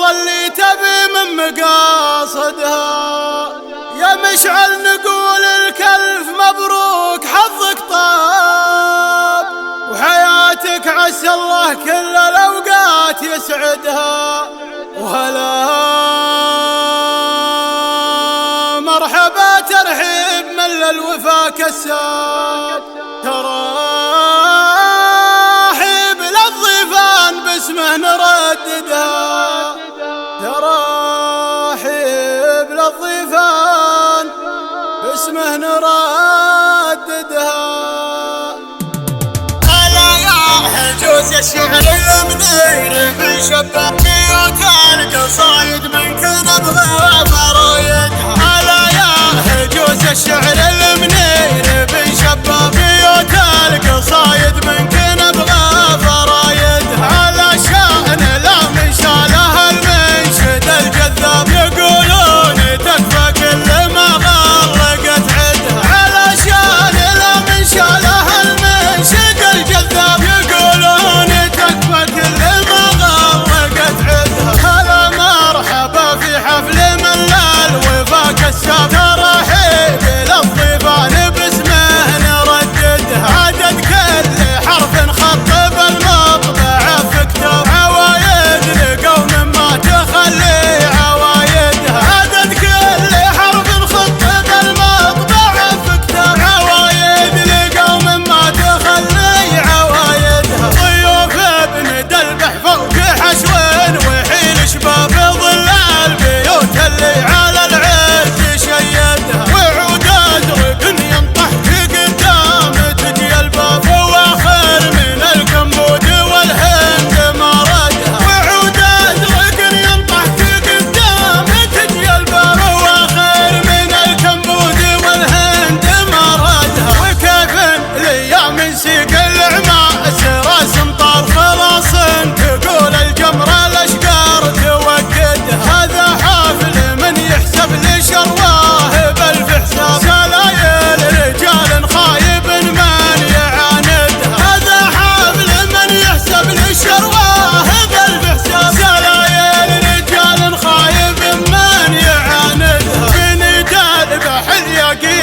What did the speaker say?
واللي تبي من مقاصدها. يا مشعل نقول الكلف مبروك حظك طاب، وحياتك عسى الله كل الأوقات يسعدها. وهلا مرحبا ترحيب من للوفا كساب، تراحيب للضيفان باسمه نرددها، تراحيب للضيفان باسمه نرددها. هلا يا هجوز الشعر المنير بشباب بيوت القصايد منك نبغى فرايدها. هلا يا هجوز الشعر المنير بشباب بيوت القصايد منك نبغى فرايدها. على شأن لا من شاله المنشد الجذاب يقولون تكفى كل ما غلقت عدها. على شأن لا من شاله المنشد الجذاب يقولون تكفى كل ما غلقت عدها. هلا مرحبا في حفل من للوفا كساب، ترحيب للضيفان باسمه نرددها. عدد كل حرف خط بالمطبع في كتاب، عوايد لقوم ما تخلي عوايدها. عدد كل حرف خط بالمطبع في كتاب، عوايد لقوم ما تخلي عوايدها. ضيوف ابن دلبح فوق حشو وحيل شباب ظل البيوت اللي على العز شيدها. وعود ازرق ينطح قدام تجي الباب، واخر من الكمود والهند مردها. وعود ازرق ينطح قدام تجي الباب، واخر من الكمود والهند مردها. وكيف الايام سيق العماس راس مطار خلاص تقول الجمره الاشقار توكدها. هذا حافل من يحسب لشرواه بالف حساب، سلايل رجال خايب من يعاندها. هذا حافل من يحسب لشرواه بالف حساب، سلايل رجال خايب من يعاندها. بندى البحر يقي